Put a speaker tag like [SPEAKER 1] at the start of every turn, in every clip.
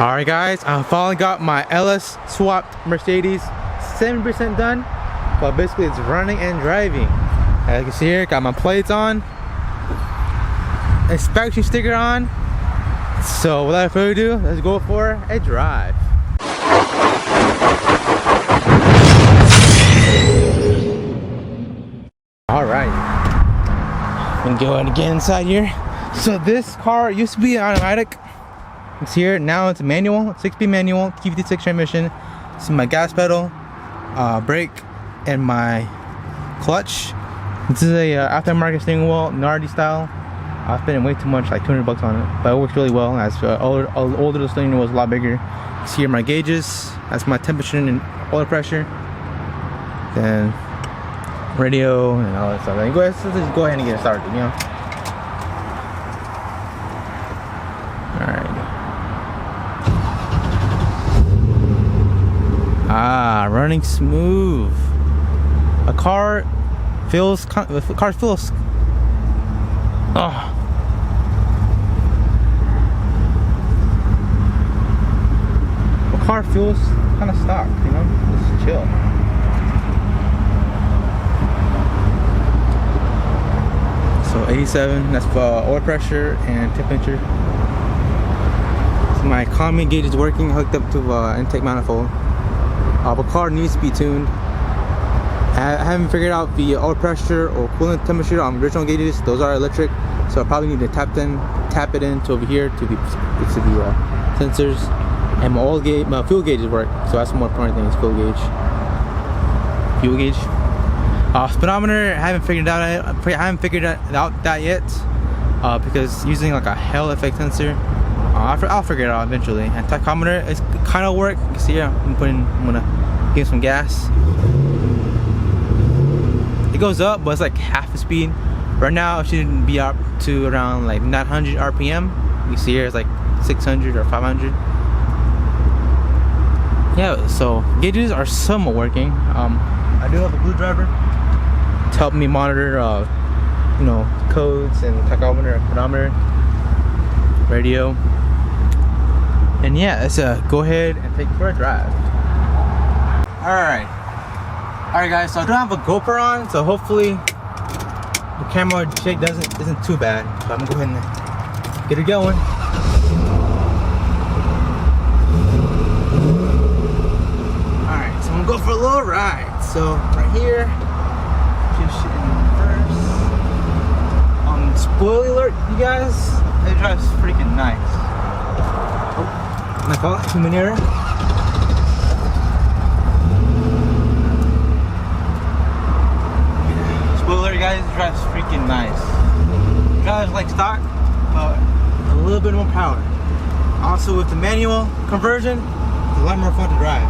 [SPEAKER 1] Alright guys, I finally got my LS swapped Mercedes 7% done, but basically it's running and driving. As you can see here, got my plates on, inspection sticker on. So without further ado, let's go for a drive. Alright, I'm gonna go ahead and get inside here. So this car used to be an automatic. It's here now. It's a manual, 6-speed manual, T56 transmission. This is my gas pedal, brake, and my clutch. This is a aftermarket steering wheel, Nardi style. I spent way too much, like 200 bucks on it, but it works really well. As older the steering wheel was a lot bigger. You see here my gauges. That's my temperature and oil pressure. Then radio and all that stuff. Then let's just go ahead and get it started, you know. Alright. Running smooth. The car feels. Oh. The car feels kind of stock, you know. Just chill. So 87. That's for oil pressure and temperature. So my economy gauge is working, hooked up to intake manifold. The car needs to be tuned. I haven't figured out the oil pressure or coolant temperature on original gauges. Those are electric, so I probably need to tap it into over here to the sensors. And my fuel gauges work, so that's the more important thing is fuel gauge. Speedometer, I haven't figured it out that yet, because using like a Hell effect sensor. I'll figure it out eventually. And tachometer is kind of work. You can see here, I'm gonna give some gas. It goes up, but it's like half the speed. Right now, it should be up to around like 900 RPM. You see here, it's like 600 or 500. Yeah, so gauges are somewhat working. I do have a blue driver to help me monitor, you know, codes and tachometer and pedometer, radio. And yeah, let's go ahead and take it for a drive. Alright guys, so I don't have a GoPro on, so hopefully the camera shake isn't too bad. So I'm gonna go ahead and get it going. Alright, so I'm gonna go for a little ride. So right here, just in first. Spoiler alert, you guys, it drives freaking nice. My fault, human error. Spoiler, guys, it drives freaking nice. It drives like stock, but a little bit more power. Also, with the manual conversion, it's a lot more fun to drive.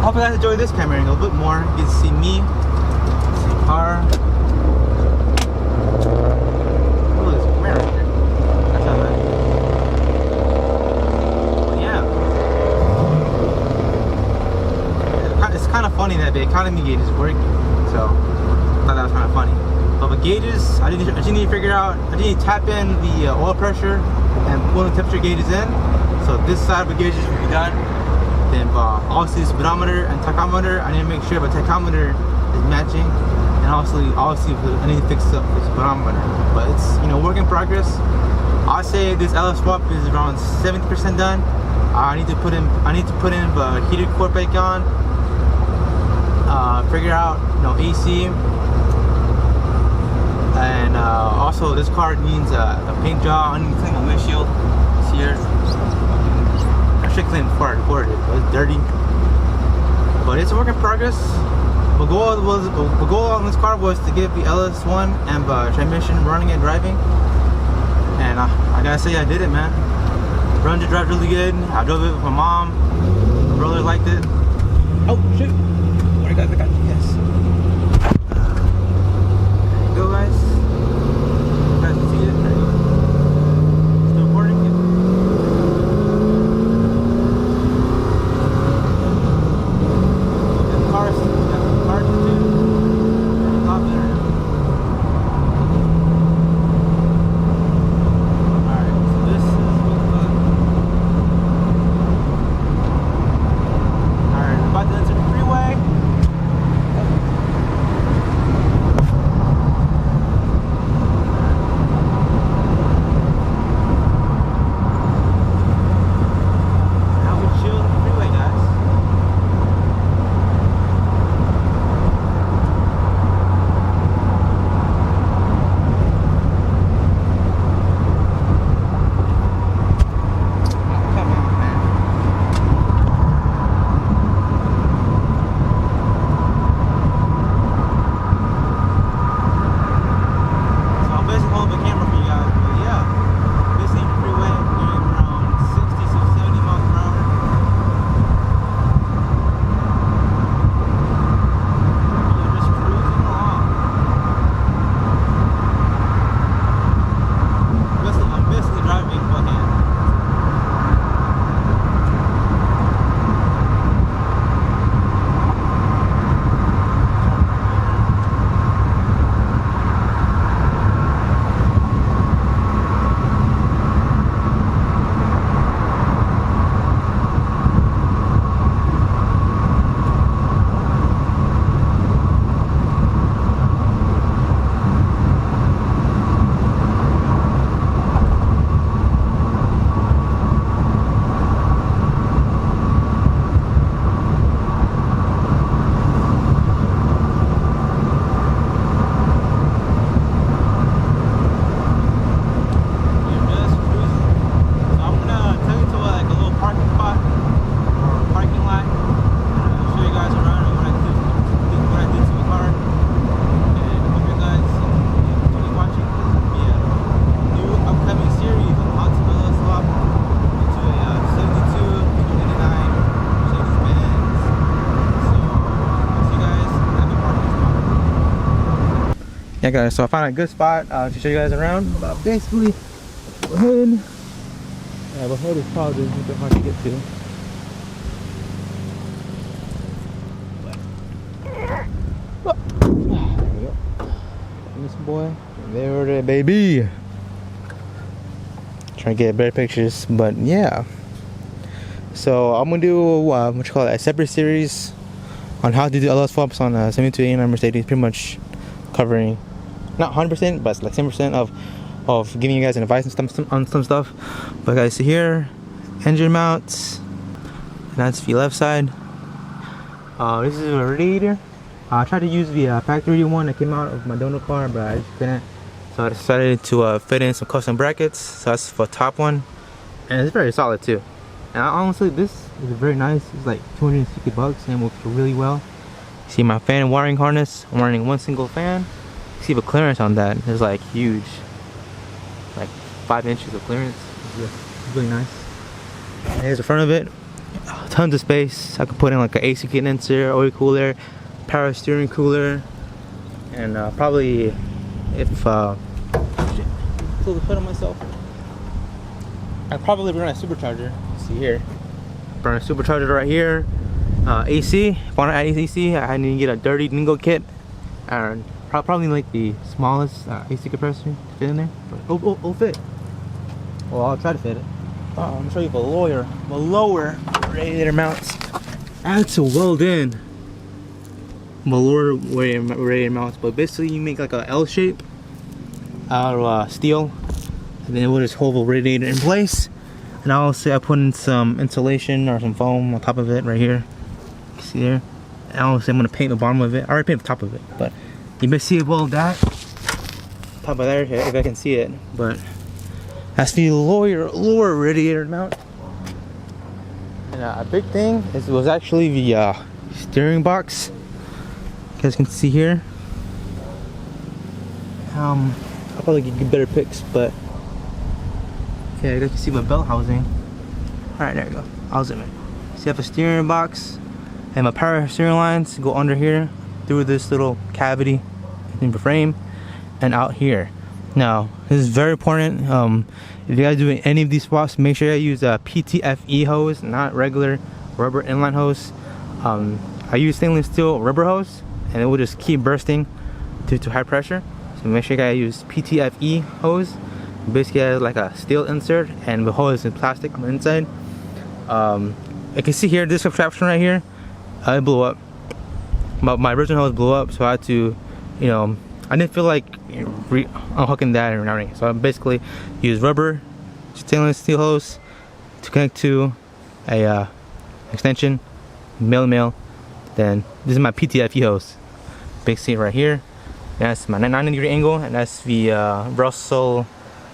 [SPEAKER 1] hope you guys enjoy this camera angle a little bit more. You can see me, see the car. Oh, there's a camera right there. That's not bad. But yeah. It's kind of funny that the economy gauge is working. So, I thought that was kind of funny. But the gauges, I just need to figure out, I need to tap in the oil pressure and pull the temperature gauges in. So this side of the gauges will be done. Then obviously the speedometer and tachometer, I need to make sure the tachometer is matching. And obviously I need to fix up the speedometer. But it's, you know, work in progress. I'll say this LS swap is around 70% done. I need to put in the heated core brake on. Figure out, you know, AC. And also this car needs a paint job. I need to clean the windshield. It's here. I should clean it before I recorded it, but it's dirty. But it's a work in progress. The goal on this car was to get the LS1 and the transmission running and driving. And I gotta say I did it, man. Run to drive really good. I drove it with my mom. My brother liked it. Oh shoot! I got the yes. There you go, guys. You guys can see it. Still recording it. The cars too. A lot better. Alright, so this is what alright, about to enter the freeway. Yeah guys, so I found a good spot to show you guys around. But basically, the hood, the hood is probably a bit hard to get to. There we go. And this boy, there it is, baby. Trying to get better pictures, but yeah. So I'm gonna do what you call it, a separate series on how to do LS swaps on a 7289 Mercedes, pretty much covering not 100% but like 10% of giving you guys an advice and on some stuff. But guys, so here, engine mounts, and that's the left side. This is a radiator. I tried to use the factory one that came out of my donor car, but I just couldn't, so I decided to fit in some custom brackets. So that's for top one, and it's very solid too. And honestly, this is very nice. It's like 260 bucks and works really well. See my fan wiring harness, I'm running one single fan. See the clearance on that is like huge, like 5 inches of clearance. It's really nice. And here's the front of it. tons of space. I could put in like an AC condenser, oil cooler, power steering cooler, and probably if close the hood on myself, I'd probably run a supercharger. See here, run a supercharger right here. AC. If I want to add AC, I need to get a dirty dingo kit, and probably like the smallest AC compressor to fit in there. But it'll fit. Well, I'll try to fit it. I'm gonna show you the lower radiator mounts. I had to weld in the lower radiator mounts, but basically you make like a L shape out of steel, and then it will just hold the radiator in place. And I'll say I put in some insulation or some foam on top of it right here. You see there? And I'll say I'm gonna paint the bottom of it. I already painted the top of it, but you may see it weld that top of there if I can see it. But that's the lower radiator mount. And a big thing was actually the steering box. You guys can see here. I'll probably get better pics, but okay, you guys can see my belt housing. Alright, there you go. I'll zoom in. So you have a steering box, and my power steering lines go under here through this little cavity in the frame and out here. Now, this is very important. If you guys do any of these swaps, make sure you use a PTFE hose, not regular rubber inline hose. I use stainless steel rubber hose, and it will just keep bursting due to high pressure. So make sure you guys use PTFE hose. Basically, it has like a steel insert, and the hose is plastic on the inside. You can see here this contraption right here. It blew up. My original hose blew up, so I had to, I didn't feel like unhooking that and everything. So I basically used rubber stainless steel hose to connect to a extension, male. Then this is my PTFE hose. Big seat right here. That's my 90-degree angle, and that's the Russell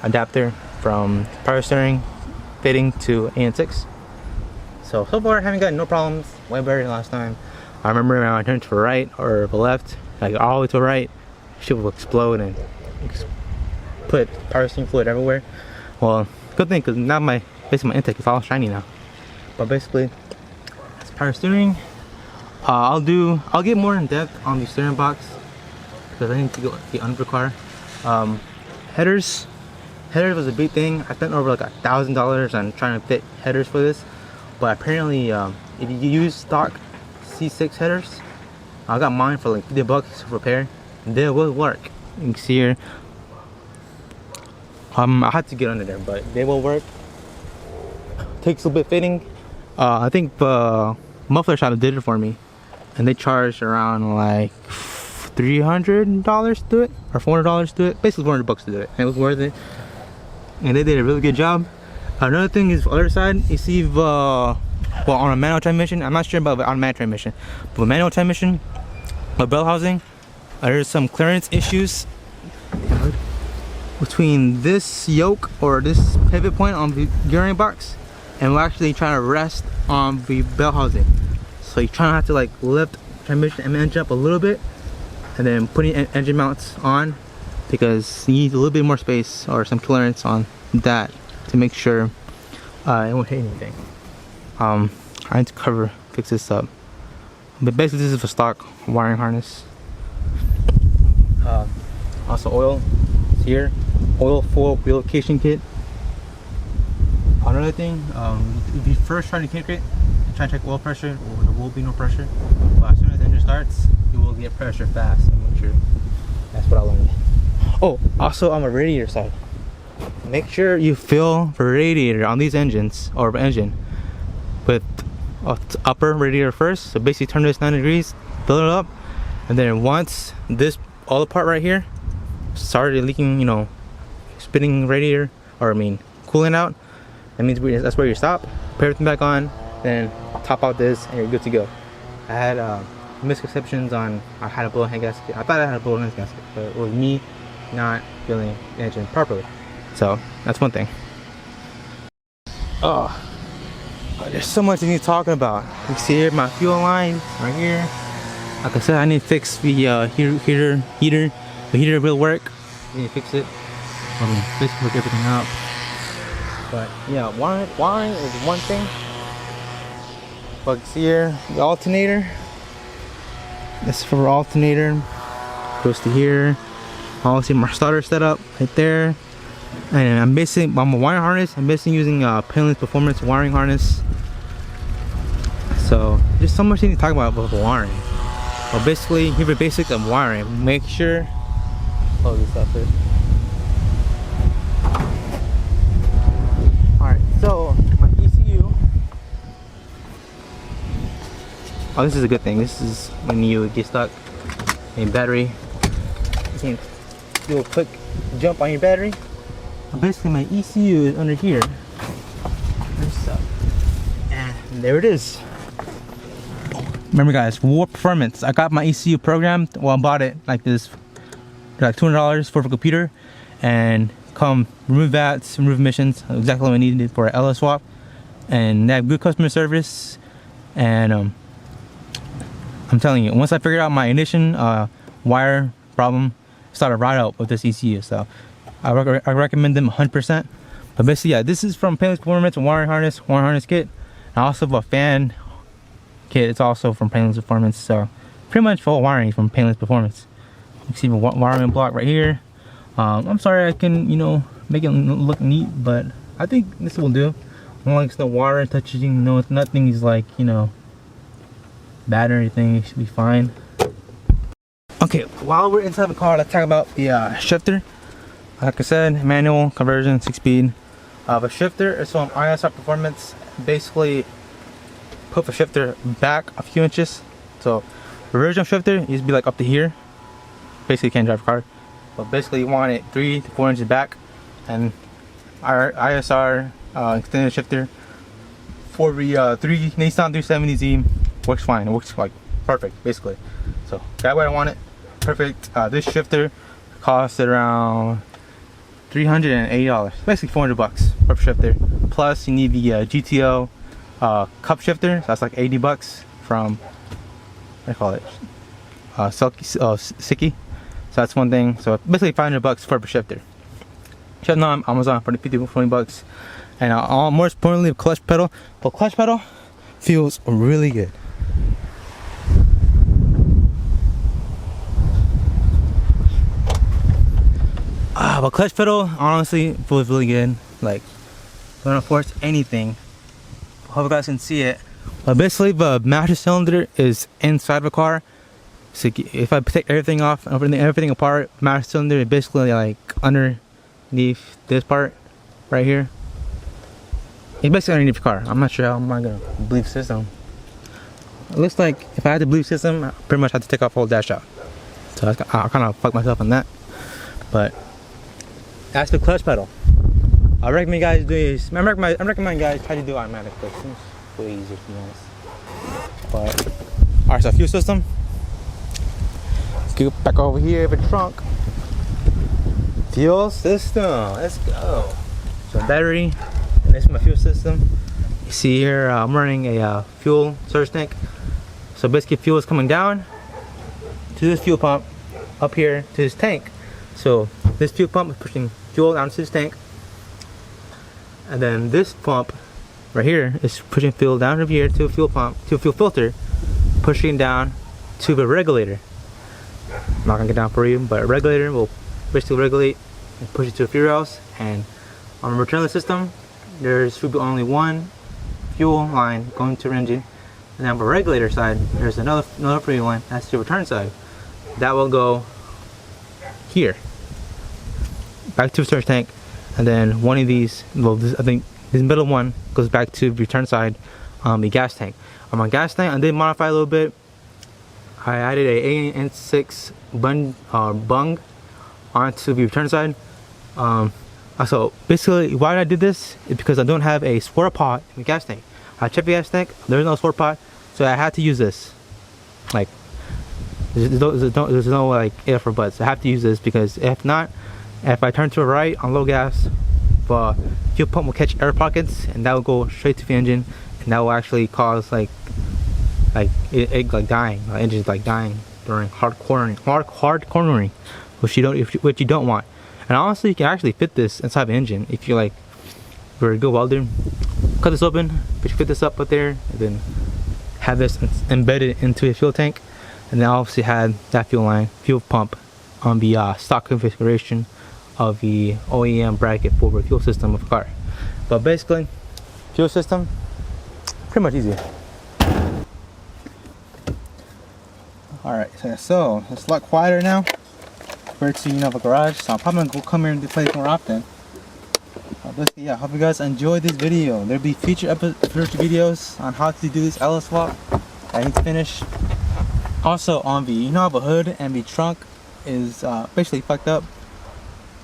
[SPEAKER 1] adapter from power steering fitting to AN6. So far I haven't gotten no problems. Way better than last time. I remember when I turned to the right or the left, like all the way to the right, shit will explode and put power steering fluid everywhere. Well, good thing, because now basically my intake is all shiny now. But basically, that's power steering. I'll get more in depth on the steering box because I need to go the undercar. Headers was a big thing. I spent over like $1,000 on trying to fit headers for this. But apparently, if you use stock C6 headers, I got mine for like $50 to repair. They will work. You can see here. I had to get under there, but they will work. Takes a little bit fitting. I think the muffler shop did it for me, and they charged around like $300 to do it, or $400 to do it. Basically $400 to do it. And it was worth it, and they did a really good job. Another thing is the other side. You see the well, on a manual transmission. I'm not sure about the automatic transmission, but manual transmission, the bell housing. There's some clearance issues between this yoke or this pivot point on the gearing box, and we're actually trying to rest on the bell housing. So you're trying to have to like lift transmission and engine up a little bit, and then putting engine mounts on, because you need a little bit more space or some clearance on that to make sure it won't hit anything. I need to fix this up, but basically this is a stock wiring harness. Also oil here, oil full relocation kit. Another thing, if you first try to kick it, try to check oil pressure, or there will be no pressure. But as soon as the engine starts, you will get pressure fast. I'm not sure. That's what I learned. Oh, also on the radiator side, make sure you fill the radiator on these engines or engine with upper radiator first. So basically turn this 90 degrees, fill it up, and then once this all the part right here started leaking, spitting radiator, or cooling out, that means that's where you stop. Put everything back on, then top out this, and you're good to go. I had misconceptions on I had a blown head gasket. I thought I had a blown head gasket, but it was me not filling the engine properly. So that's one thing. Oh, there's so much I need to talk about. You see here my fuel line right here. Like I said, I need to fix the heater. The heater will work. I need to fix it. Basically hook everything up. But yeah, wiring is one thing. Bugs here, the alternator. This is for alternator. Goes to here. Also my starter setup right there. And I'm a wiring harness. I'm basically using Painless Performance wiring harness. So there's so much things to talk about with wiring. Well, basically, here are the basics of wiring. Make sure. Close this up here. All right. So my ECU. Oh, this is a good thing. This is when you get stuck in battery. You can do a quick jump on your battery. Basically, my ECU is under here. And there it is. Remember, guys, Warp Performance. I got my ECU programmed. Well, I bought it like this, like $200 for a computer, and come remove VATs, remove emissions. Exactly what I needed for an LS swap, and they have good customer service. And I'm telling you, once I figured out my ignition wire problem, I started right out with this ECU. So I recommend them 100%. But basically, yeah, this is from Painless Performance wiring harness kit. And also a fan kit. It's also from Painless Performance. So pretty much full wiring from Painless Performance. You can see the wiring block right here. I'm sorry I can, make it look neat, but I think this will do. As long as no water touching, nothing is like, bad or anything, it should be fine. Okay, while we're inside the car, let's talk about the shifter. Like I said, manual conversion, 6-speed. The shifter is from ISR Performance. Basically, put the shifter back a few inches. So, the original shifter used to be like up to here. Basically, you can't drive a car. But basically, you want it 3 to 4 inches back. And our ISR extended shifter for the Nissan 370Z works fine. It works like perfect, basically. So, that way I want it. Perfect. This shifter costed around $380, basically $400 per shifter. Plus, you need the GTO cup shifter. So that's like $80 from, what do I call it? Siki. So that's one thing. So basically $500 per shifter. Check them on Amazon for the $20. And more importantly, the clutch pedal. The clutch pedal feels really good. But clutch pedal honestly feels really good. Like, don't force anything. I hope you guys can see it. But basically, the master cylinder is inside the car. So if I take everything off, everything apart, master cylinder is basically like underneath this part right here. It's basically underneath the car. I'm not sure how I'm gonna bleed system. It looks like if I had to bleed system, I pretty much had to take off the whole dash out. So I kind of fucked myself on that. But that's the clutch pedal. I recommend you guys do this. I recommend you guys try to do automatic, but it seems way easier to be honest. But alright, so fuel system. Let's go back over here for the trunk. Fuel system. Let's go. So battery, and this is my fuel system. You see here, I'm running a fuel surge tank. So basically, fuel is coming down to this fuel pump up here to this tank. So this fuel pump is pushing fuel down to this tank, and then this pump right here is pushing fuel down over here to a fuel pump, to a fuel filter, pushing down to the regulator. I'm not gonna get down for you, but a regulator will basically regulate and push it to a fuel house. And on the returnless system, there should be only one fuel line going to the engine, and then on the regulator side, there's another fuel line. That's the return side. That will go here, back to the storage tank, and then one of these, well, I think this middle one goes back to the return side, the gas tank. On my gas tank, I did modify a little bit. I added a AN6 bung onto the return side. So basically, why I did this is because I don't have a squirt pot in the gas tank. I checked the gas tank, there's no squirt pot, so I had to use this. Like, there's no like if or buts. I have to use this because if not, if I turn to the right on low gas, the fuel pump will catch air pockets, and that will go straight to the engine, and that will actually cause like dying. The engine's like dying during hard cornering, which you don't want. And honestly, you can actually fit this inside the engine if you're a good welder. Cut this open, but you fit this up there, and then had this embedded into a fuel tank, and then obviously had that fuel pump on the stock configuration of the OEM bracket for the fuel system of the car. But basically, fuel system, pretty much easy. Alright, so it's a lot quieter now compared to the garage, so I'm probably gonna come here and play more often. Basically, yeah, hope you guys enjoyed this video. There'll be future videos on how to do this LS swap I need to finish. Also on the, how the hood and the trunk is basically fucked up.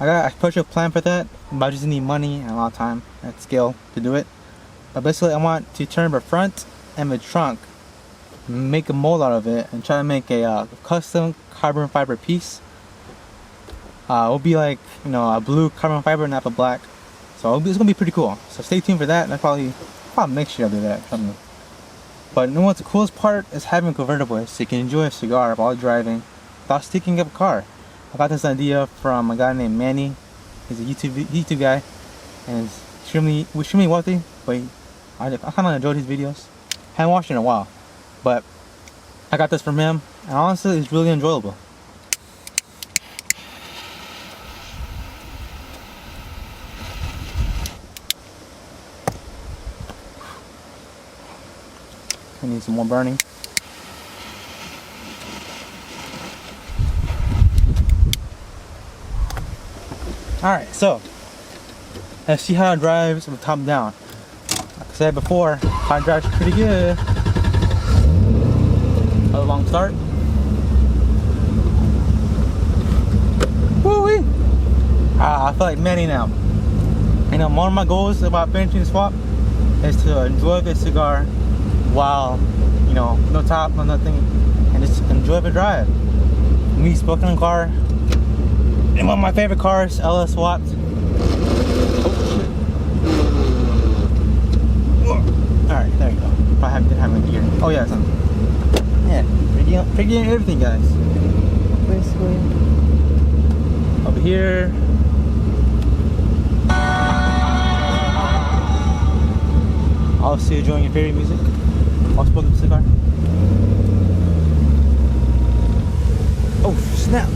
[SPEAKER 1] I put a plan for that, but I just need money and a lot of time and skill to do it. But basically I want to turn the front and the trunk, make a mold out of it, and try to make a custom carbon fiber piece. It will be like, a blue carbon fiber, not a black. So it's gonna be pretty cool. So stay tuned for that. And probably next year I'll do that. But what's the coolest part is having a convertible, so you can enjoy a cigar while driving without sticking up a car. I got this idea from a guy named Manny. He's a YouTube guy, and he's extremely wealthy. But I kind of enjoyed his videos. Haven't watched it in a while, but I got this from him, and honestly, it's really enjoyable. I need some more burning. Alright, so let's see how it drives with top down. Like I said before, how it drives pretty good. A long start. Woo-wee! I feel like Manny now. One of my goals about finishing the swap is to enjoy this cigar while, no top, no nothing, and just enjoy the drive. Me smoking in the car, and one of my favorite cars, LS swapped. Alright, there you go. Probably didn't have a gear. Oh yeah, pretty everything, guys. Basically, over here. Obviously, enjoying your favorite music. I'll smoke the cigar. Oh snap!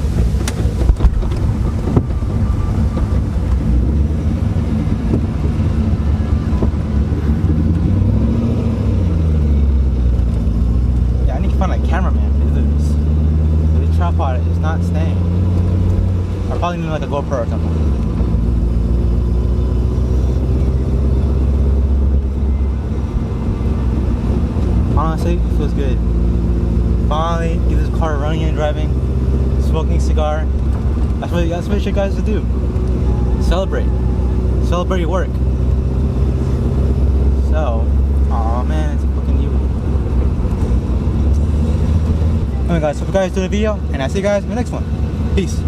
[SPEAKER 1] Yeah, I need to find a cameraman to do this. The tripod is not staying. I probably need like a GoPro or something. Honestly, it feels good. Finally, get this car running and driving, smoking a cigar. That's what you guys to do. Celebrate your work. So, oh man, it's fucking you. Anyway guys, hope you guys enjoyed the video, and I'll see you guys in the next one. Peace.